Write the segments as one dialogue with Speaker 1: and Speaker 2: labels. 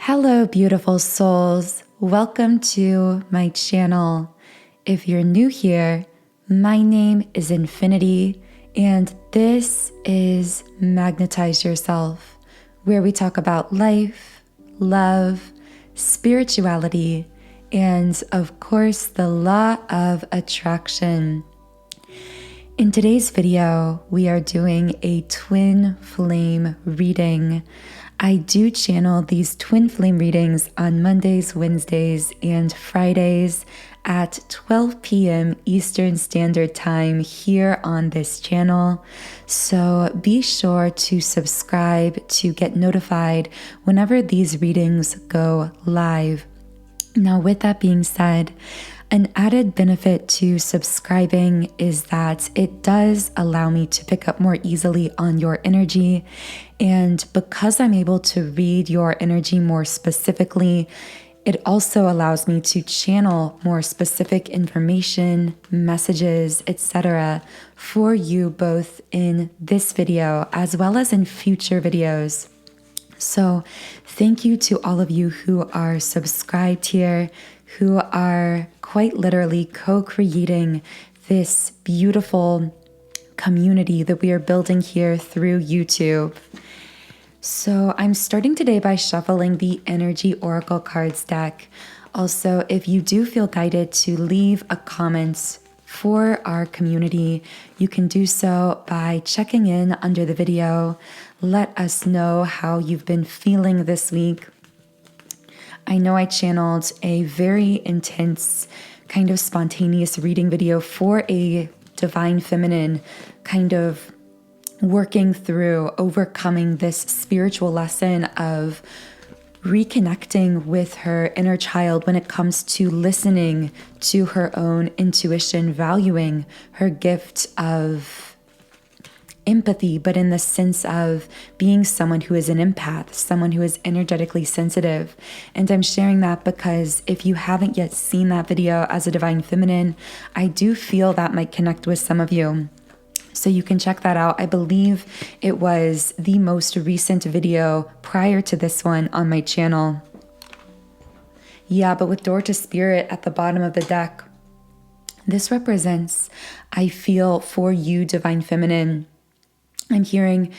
Speaker 1: Hello, beautiful souls. Welcome to my channel. If you're new here, my name is Infinity, and this is Magnetize Yourself, where we talk about life, love, spirituality, and of course, the law of attraction. In today's video, we are doing a twin flame reading. I do channel these twin flame readings on Mondays, Wednesdays, and Fridays at 12 p.m. Eastern Standard Time here on this channel. So be sure to subscribe to get notified whenever these readings go live. Now, with that being said, an added benefit to subscribing is that it does allow me to pick up more easily on your energy. And because I'm able to read your energy more specifically, it also allows me to channel more specific information, messages, etc. for you both in this video as well as in future videos. So thank you to all of you who are subscribed here, who are quite literally co-creating this beautiful community that we are building here through YouTube. So I'm starting today by shuffling the Energy Oracle Cards deck. Also, if you do feel guided to leave a comment for our community, you can do so by checking in under the video. Let us know how you've been feeling this week. I know I channeled a very intense, kind of spontaneous reading video for a divine feminine, kind of working through overcoming this spiritual lesson of reconnecting with her inner child when it comes to listening to her own intuition, valuing her gift of empathy, but in the sense of being someone who is an empath, someone who is energetically sensitive. And I'm sharing that because if you haven't yet seen that video as a divine feminine, I do feel that might connect with some of you. So you can check that out. I believe it was the most recent video prior to this one on my channel. Yeah, but with Door to Spirit at the bottom of the deck, this represents, I feel, for you, divine feminine. I'm hearing,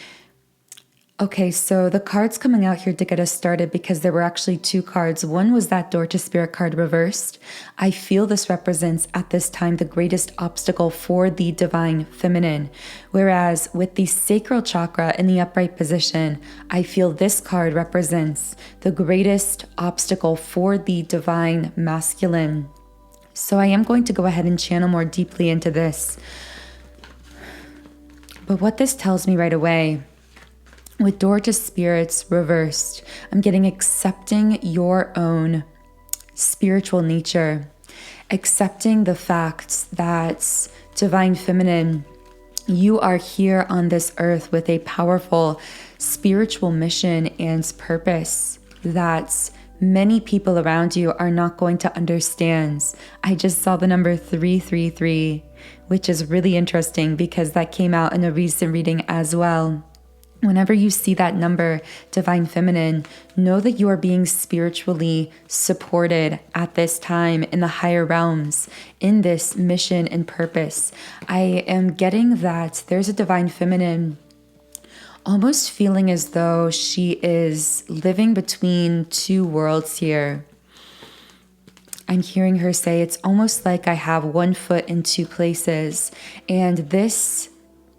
Speaker 1: okay, so the cards coming out here to get us started, because there were actually two cards. One was that Door to Spirit card reversed. I feel this represents at this time the greatest obstacle for the divine feminine. Whereas with the sacral chakra in the upright position, I feel this card represents the greatest obstacle for the divine masculine. So I am going to go ahead and channel more deeply into this. But what this tells me right away, with Door to Spirits reversed, I'm getting accepting your own spiritual nature, accepting the fact that divine feminine, you are here on this earth with a powerful spiritual mission and purpose that many people around you are not going to understand. I just saw the number 333, which is really interesting because that came out in a recent reading as well. Whenever you see that number, divine feminine, know that you are being spiritually supported at this time in the higher realms, in this mission and purpose. I am getting that there's a divine feminine almost feeling as though she is living between two worlds here. I'm hearing her say, it's almost like I have one foot in two places. And this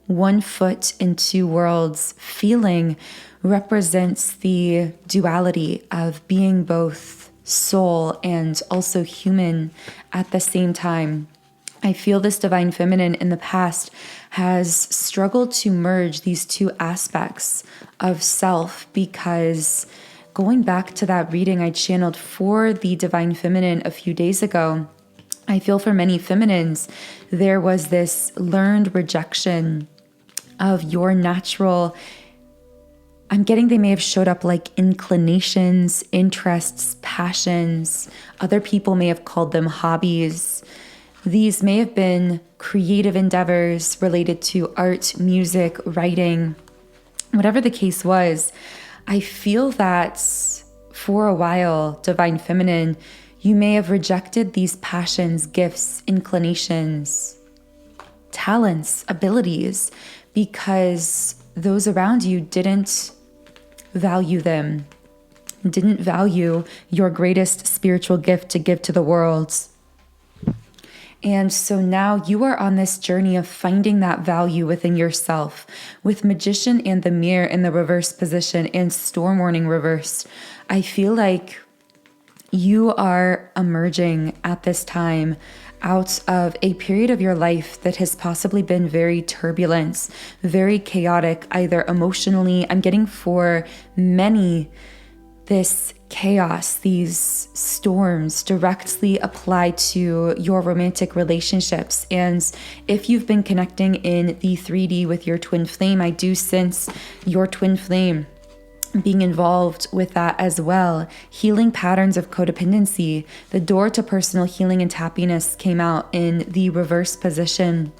Speaker 1: one foot in two worlds feeling represents the duality of being both soul and also human at the same time. I feel this divine feminine in the past has struggled to merge these two aspects of self, because going back to that reading I channeled for the divine feminine a few days ago, I feel for many feminines, there was this learned rejection of your natural, I'm getting they may have showed up like inclinations, interests, passions. Other people may have called them hobbies. These may have been creative endeavors related to art, music, writing, whatever the case was. I feel that for a while, Divine Feminine, you may have rejected these passions, gifts, inclinations, talents, abilities, because those around you didn't value them, didn't value your greatest spiritual gift to give to the world. And so now you are on this journey of finding that value within yourself. With Magician and the Mirror in the reverse position and Storm Warning reversed, I feel like you are emerging at this time out of a period of your life that has possibly been very turbulent, very chaotic, either emotionally. I'm getting for many this chaos, these storms directly apply to your romantic relationships. And if you've been connecting in the 3D with your twin flame, I do sense your twin flame being involved with that as well. Healing patterns of codependency. The door to personal healing and happiness came out in the reverse position,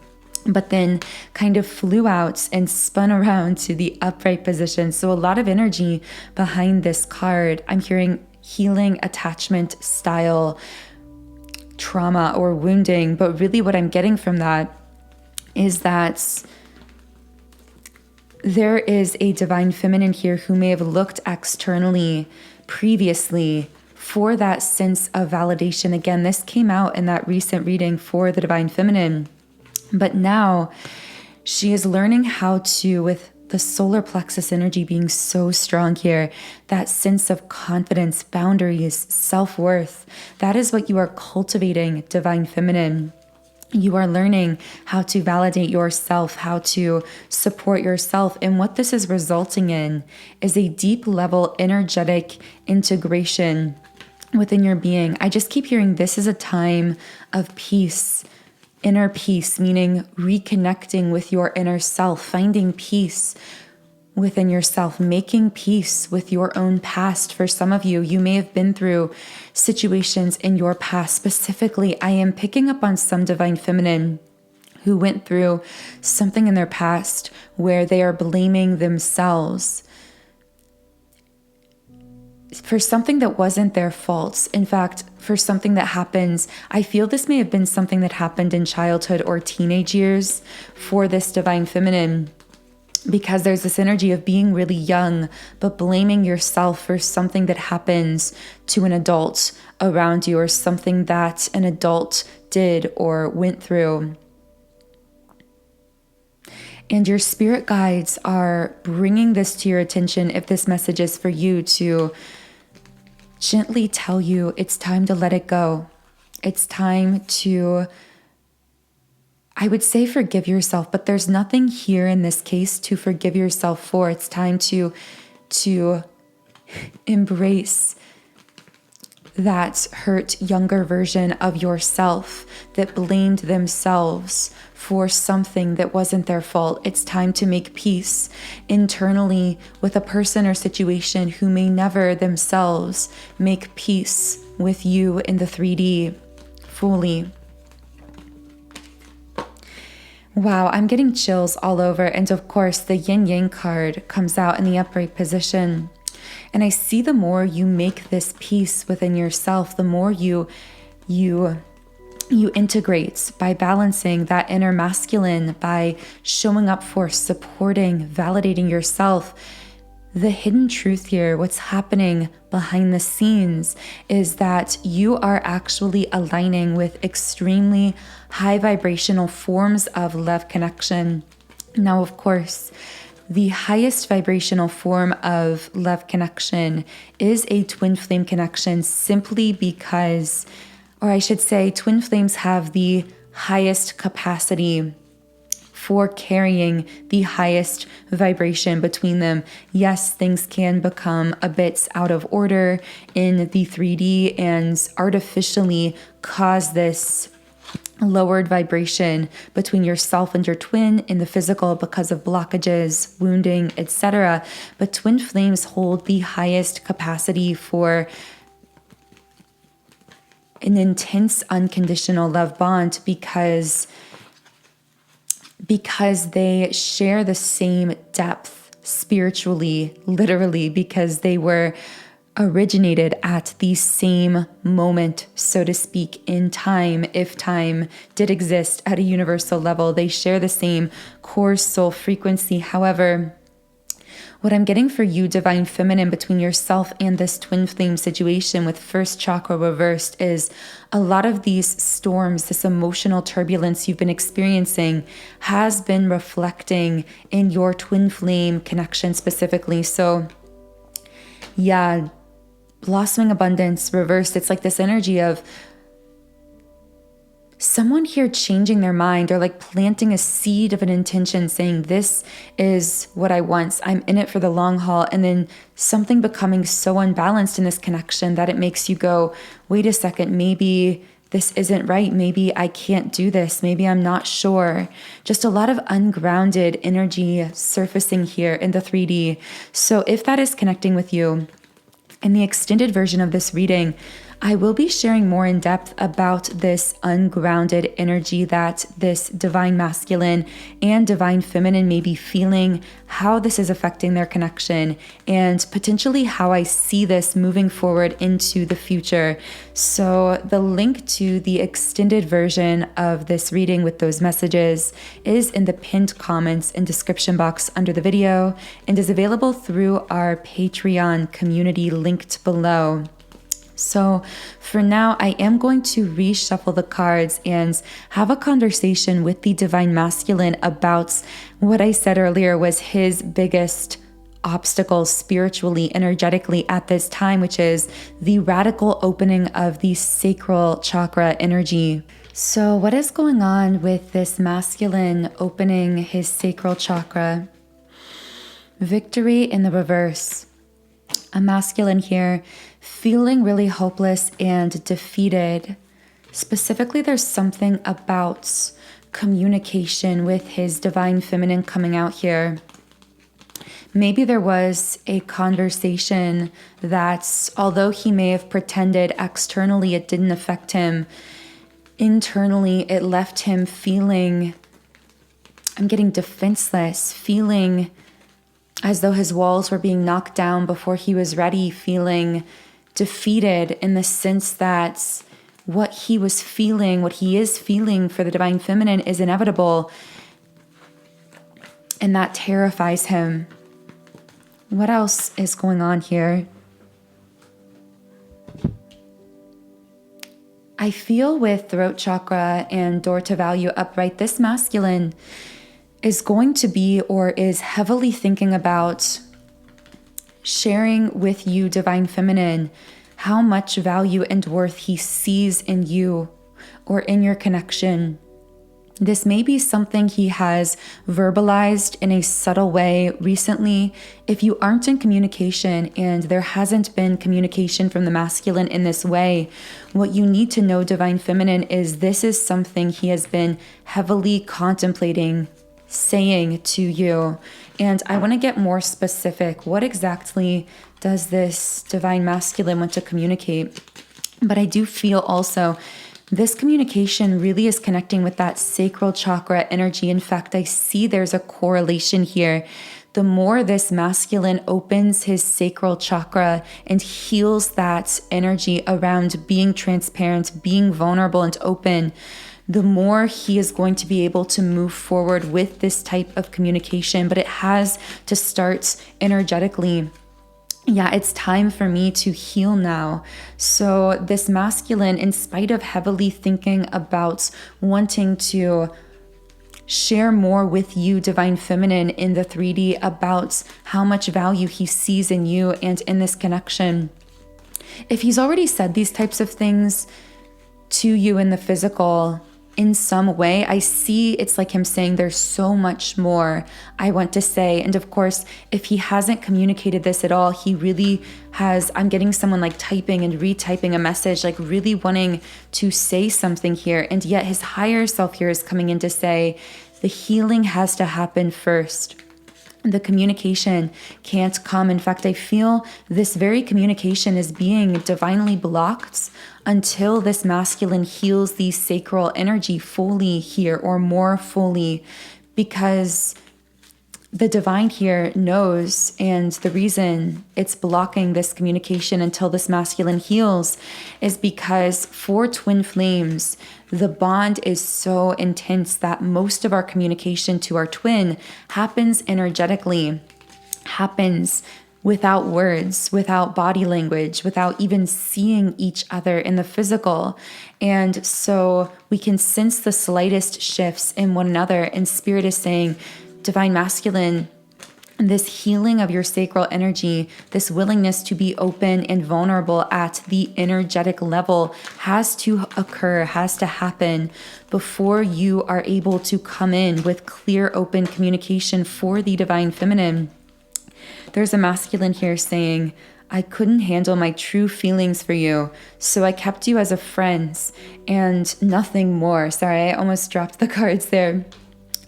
Speaker 1: but then kind of flew out and spun around to the upright position. So a lot of energy behind this card. I'm hearing healing, attachment, style, trauma, or wounding. But really what I'm getting from that is that there is a Divine Feminine here who may have looked externally previously for that sense of validation. Again, this came out in that recent reading for the Divine Feminine. But now she is learning how to, with the solar plexus energy being so strong here, that sense of confidence, boundaries, self-worth, that is what you are cultivating, Divine Feminine. You are learning how to validate yourself, how to support yourself. And what this is resulting in is a deep level energetic integration within your being. I just keep hearing this is a time of peace. Inner peace, meaning reconnecting with your inner self, finding peace within yourself, making peace with your own past. For some of you, you may have been through situations in your past. Specifically, I am picking up on some Divine Feminine who went through something in their past where they are blaming themselves for something that wasn't their fault. In fact, for something that happens, I feel this may have been something that happened in childhood or teenage years for this Divine Feminine, because there's this energy of being really young, but blaming yourself for something that happens to an adult around you or something that an adult did or went through. And your spirit guides are bringing this to your attention, if this message is for you, to gently tell you it's time to let it go. It's time to, I would say, forgive yourself, but there's nothing here in this case to forgive yourself for. It's time to embrace that hurt younger version of yourself that blamed themselves for something that wasn't their fault. It's time to make peace internally with a person or situation who may never themselves make peace with you in the 3D fully. Wow, I'm getting chills all over. And of course, the yin yang card comes out in the upright position. And I see the more you make this peace within yourself, the more you integrate by balancing that inner masculine, by showing up for, supporting, validating yourself. The hidden truth here, what's happening behind the scenes, is that you are actually aligning with extremely high vibrational forms of love connection. Now, of course, the highest vibrational form of love connection is a twin flame connection, simply because, or I should say, twin flames have the highest capacity for carrying the highest vibration between them. Yes, things can become a bit out of order in the 3D and artificially cause this lowered vibration between yourself and your twin in the physical because of blockages, wounding, etc. But twin flames hold the highest capacity for an intense unconditional love bond because they share the same depth spiritually, literally, because they were originated at the same moment, so to speak, in time. If time did exist at a universal level, they share the same core soul frequency. However, what I'm getting for you, Divine Feminine, between yourself and this twin flame situation with first chakra reversed is a lot of these storms, this emotional turbulence you've been experiencing has been reflecting in your twin flame connection specifically. So yeah, blossoming abundance reversed. It's like this energy of someone here changing their mind or like planting a seed of an intention saying, this is what I want. I'm in it for the long haul. And then something becoming so unbalanced in this connection that it makes you go, wait a second, maybe this isn't right. Maybe I can't do this. Maybe I'm not sure. Just a lot of ungrounded energy surfacing here in the 3D. So if that is connecting with you, in the extended version of this reading, I will be sharing more in depth about this ungrounded energy that this divine masculine and divine feminine may be feeling, how this is affecting their connection, and potentially how I see this moving forward into the future. So the link to the extended version of this reading with those messages is in the pinned comments and description box under the video and is available through our Patreon community linked below. So for now, I am going to reshuffle the cards and have a conversation with the divine masculine about what I said earlier was his biggest obstacle spiritually, energetically at this time, which is the radical opening of the sacral chakra energy. So what is going on with this masculine opening his sacral chakra? Victory in the reverse. A masculine here feeling really hopeless and defeated. Specifically, there's something about communication with his divine feminine coming out here. Maybe there was a conversation that, although he may have pretended externally it didn't affect him, internally it left him feeling, I'm getting defenseless, feeling as though his walls were being knocked down before he was ready, feeling defeated in the sense that what he was feeling, what he is feeling for the divine feminine is inevitable. And that terrifies him. What else is going on here? I feel with throat chakra and door to value upright, this masculine is going to be or is heavily thinking about sharing with you, divine feminine, how much value and worth he sees in you or in your connection. This may be something he has verbalized in a subtle way recently. If you aren't in communication and there hasn't been communication from the masculine in this way, what you need to know, divine feminine, is this is something he has been heavily contemplating saying to you. And I want to get more specific. What exactly does this divine masculine want to communicate? But I do feel also this communication really is connecting with that sacral chakra energy. In fact, I see there's a correlation here. The more this masculine opens his sacral chakra and heals that energy around being transparent, being vulnerable and open, the more he is going to be able to move forward with this type of communication. But it has to start energetically. Yeah, it's time for me to heal now. So this masculine, in spite of heavily thinking about wanting to share more with you, divine feminine, in the 3D about how much value he sees in you and in this connection, if he's already said these types of things to you in the physical, in some way, I see it's like him saying there's so much more I want to say. And of course, if he hasn't communicated this at all, he really has, I'm getting someone like typing and retyping a message, like really wanting to say something here. And yet his higher self here is coming in to say the healing has to happen first. The communication can't come. In fact, I feel this very communication is being divinely blocked until this masculine heals the sacral energy fully here, or more fully, because the divine here knows, and the reason it's blocking this communication until this masculine heals is because for twin flames, the bond is so intense that most of our communication to our twin happens energetically, happens without words, without body language, without even seeing each other in the physical. And so we can sense the slightest shifts in one another, and Spirit is saying, Divine Masculine, this healing of your sacral energy, this willingness to be open and vulnerable at the energetic level has to occur, has to happen before you are able to come in with clear, open communication for the Divine Feminine. There's a masculine here saying, I couldn't handle my true feelings for you, so I kept you as a friend and nothing more. Sorry, I almost dropped the cards there.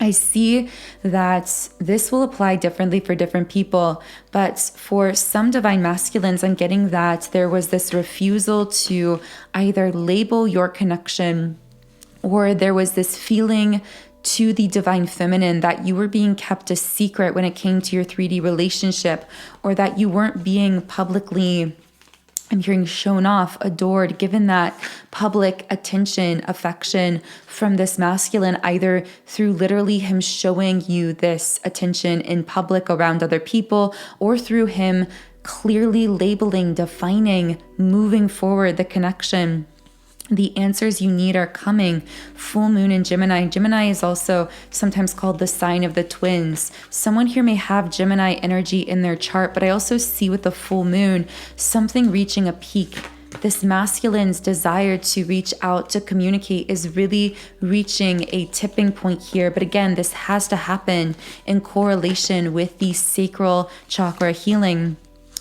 Speaker 1: I see that this will apply differently for different people, but for some divine masculines, I'm getting that there was this refusal to either label your connection, or there was this feeling to the divine feminine that you were being kept a secret when it came to your 3D relationship, or that you weren't being publicly, I'm hearing, shown off, adored, given that public attention, affection from this masculine, either through literally him showing you this attention in public around other people, or through him clearly labeling, defining, moving forward the connection. The answers you need are coming. Full moon in Gemini. Gemini is also sometimes called the sign of the twins. Someone here may have Gemini energy in their chart, but I also see with the full moon something reaching a peak. This masculine's desire to reach out, to communicate, is really reaching a tipping point here. But again, this has to happen in correlation with the sacral chakra healing.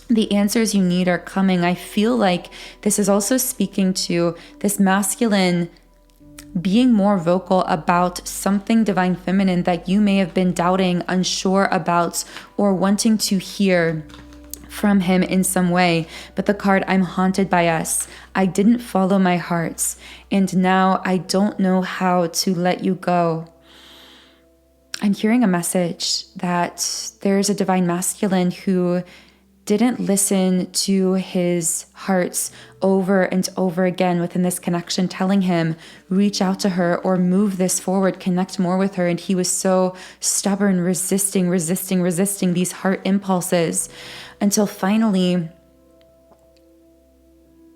Speaker 1: The answers you need are coming. I feel like this is also speaking to this masculine being more vocal about something divine feminine that you may have been doubting, unsure about, or wanting to hear from him in some way. But the card, I'm haunted by us. I didn't follow my heart, and now I don't know how to let you go. I'm hearing a message that there's a divine masculine who didn't listen to his hearts over and over again within this connection, telling him, reach out to her or move this forward, connect more with her. And he was so stubborn, resisting these heart impulses, until finally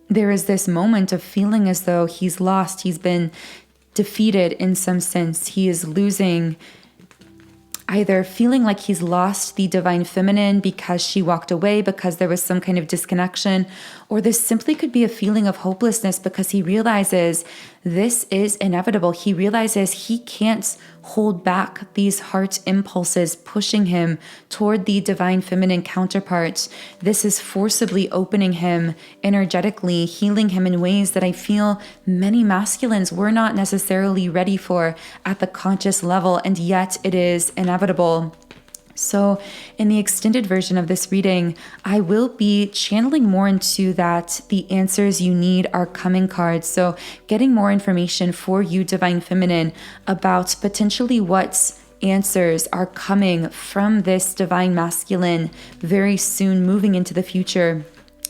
Speaker 1: there is this moment of feeling as though he's lost. He's been defeated in some sense. He is losing, either feeling like he's lost the divine feminine because she walked away, because there was some kind of disconnection, or this simply could be a feeling of hopelessness because he realizes this is inevitable. He realizes he can't hold back these heart impulses pushing him toward the divine feminine counterpart. This is forcibly opening him energetically, healing him in ways that I feel many masculines were not necessarily ready for at the conscious level, and yet it is inevitable. So in the extended version of this reading, I will be channeling more into that the answers you need are coming cards. So getting more information for you, Divine Feminine, about potentially what answers are coming from this Divine Masculine very soon, moving into the future.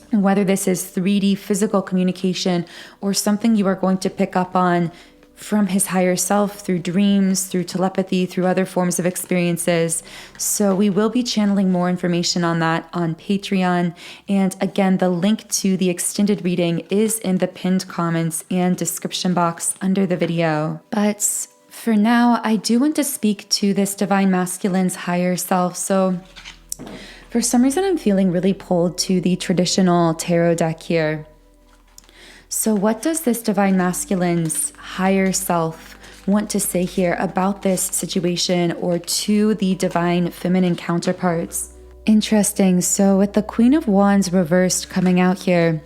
Speaker 1: Whether this is 3D physical communication or something you are going to pick up on from his higher self through dreams, through telepathy, through other forms of experiences. So we will be channeling more information on that on Patreon. And again, the link to the extended reading is in the pinned comments and description box under the video. But for now, I do want to speak to this Divine Masculine's higher self. So for some reason, I'm feeling really pulled to the traditional tarot deck here. So what does this Divine Masculine's higher self want to say here about this situation, or to the Divine Feminine counterparts? Interesting. So with the Queen of Wands reversed coming out here,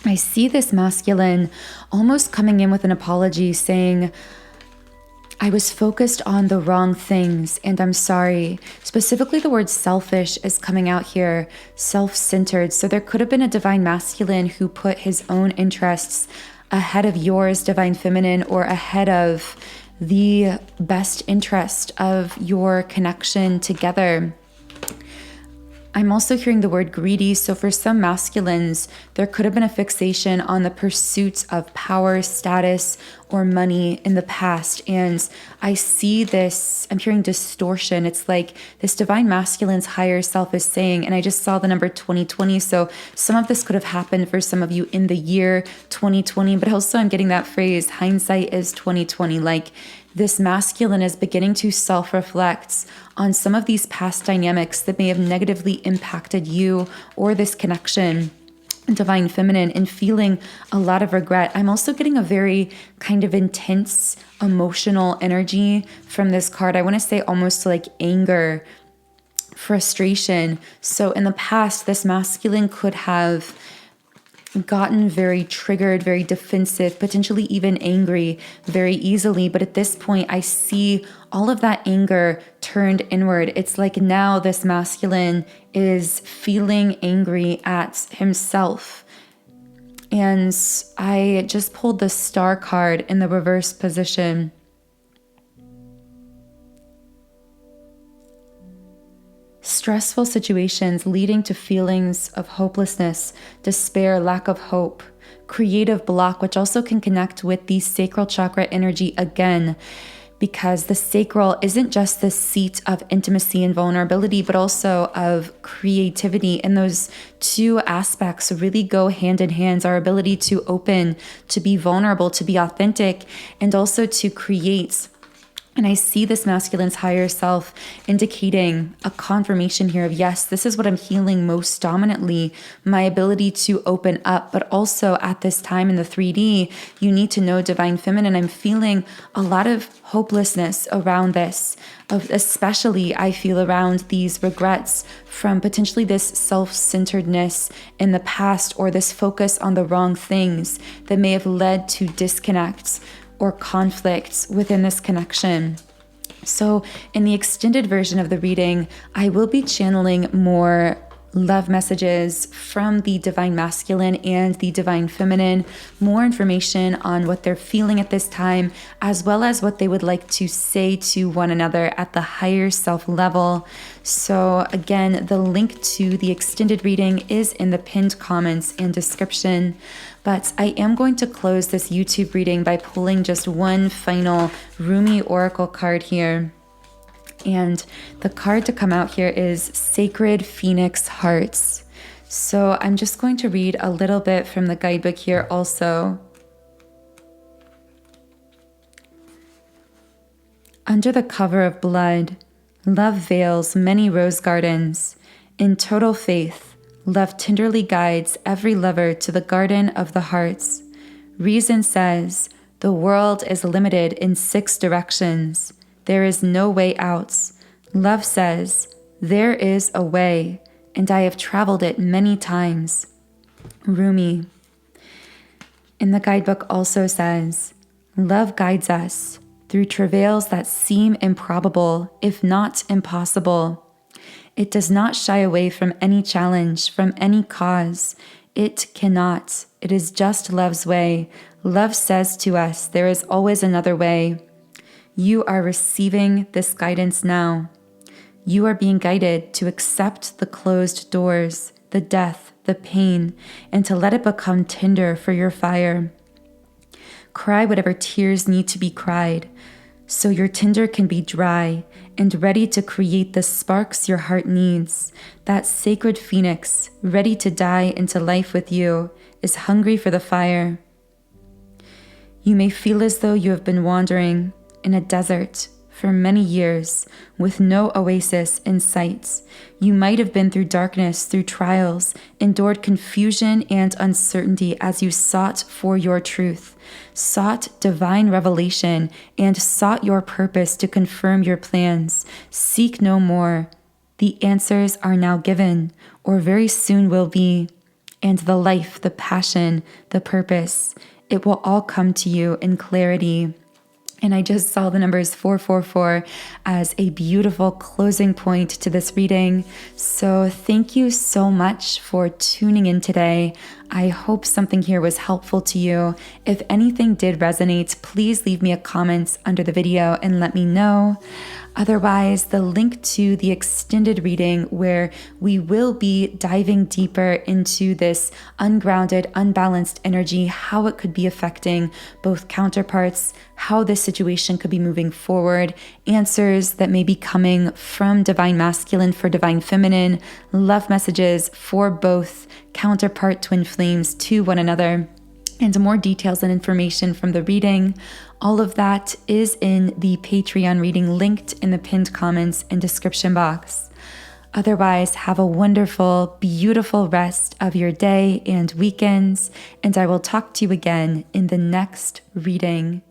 Speaker 1: I see this masculine almost coming in with an apology, saying, I was focused on the wrong things and I'm sorry. Specifically, the word selfish is coming out here, self-centered. So there could have been a Divine Masculine who put his own interests ahead of yours, Divine Feminine, or ahead of the best interest of your connection together. I'm also hearing the word greedy. So for some masculines, there could have been a fixation on the pursuit of power, status, or money in the past. And I see this, I'm hearing distortion. It's like this divine masculine's higher self is saying, and I just saw the number 2020. So some of this could have happened for some of you in the year 2020, but also I'm getting that phrase, hindsight is 2020. Like this masculine is beginning to self-reflect on some of these past dynamics that may have negatively impacted you or this connection, divine feminine, and feeling a lot of regret. I'm also getting a very kind of intense emotional energy from this card. I want to say almost like anger, frustration. So in the past, this masculine could have gotten very triggered, very defensive, potentially even angry very easily. But at this point, I see all of that anger turned inward. It's like now this masculine is feeling angry at himself. And I just pulled the Star card in the reverse position. Stressful situations leading to feelings of hopelessness, despair, lack of hope, creative block, which also can connect with the sacral chakra energy again, because the sacral isn't just the seat of intimacy and vulnerability, but also of creativity. And those two aspects really go hand in hand, our ability to open, to be vulnerable, to be authentic, and also to create. And I see this masculine's higher self indicating a confirmation here of, yes, this is what I'm healing most dominantly, my ability to open up. But also at this time in the 3D, you need to know, divine feminine, I'm feeling a lot of hopelessness around this, especially I feel around these regrets from potentially this self-centeredness in the past, or this focus on the wrong things that may have led to disconnects or conflicts within this connection. So in the extended version of the reading, I will be channeling more love messages from the divine masculine and the divine feminine, more information on what they're feeling at this time, as well as what they would like to say to one another at the higher self level. So again, the link to the extended reading is in the pinned comments and description. But I am going to close this YouTube reading by pulling just one final Rumi Oracle card here. And the card to come out here is Sacred Phoenix Hearts. So I'm just going to read a little bit from the guidebook here also. Under the cover of blood, love veils many rose gardens. In total faith, love tenderly guides every lover to the garden of the hearts. Reason says the world is limited in 6 directions. There is no way out. Love says, there is a way, and I have traveled it many times. Rumi. And the guidebook also says, love guides us through travails that seem improbable, if not impossible. It does not shy away from any challenge, from any cause. It cannot. It is just love's way. Love says to us, there is always another way. You are receiving this guidance now. You are being guided to accept the closed doors, the death, the pain, and to let it become tinder for your fire. Cry whatever tears need to be cried, so your tinder can be dry and ready to create the sparks your heart needs. That sacred phoenix, ready to die into life with you, is hungry for the fire. You may feel as though you have been wandering in a desert for many years with no oasis in sight. You might have been through darkness, through trials, endured confusion and uncertainty as you sought for your truth, sought divine revelation, and sought your purpose to confirm your plans. Seek no more. The answers are now given, or very soon will be. And the life, the passion, the purpose, it will all come to you in clarity. And I just saw the numbers 444 as a beautiful closing point to this reading. So thank you so much for tuning in today. I hope something here was helpful to you. If anything did resonate, please leave me a comment under the video and let me know. Otherwise, the link to the extended reading where we will be diving deeper into this ungrounded, unbalanced energy, how it could be affecting both counterparts, how this situation could be moving forward, answers that may be coming from divine masculine for divine feminine, love messages for both counterpart twin flames to one another, and more details and information from the reading. All of that is in the Patreon reading linked in the pinned comments and description box. Otherwise, have a wonderful, beautiful rest of your day and weekends, and I will talk to you again in the next reading.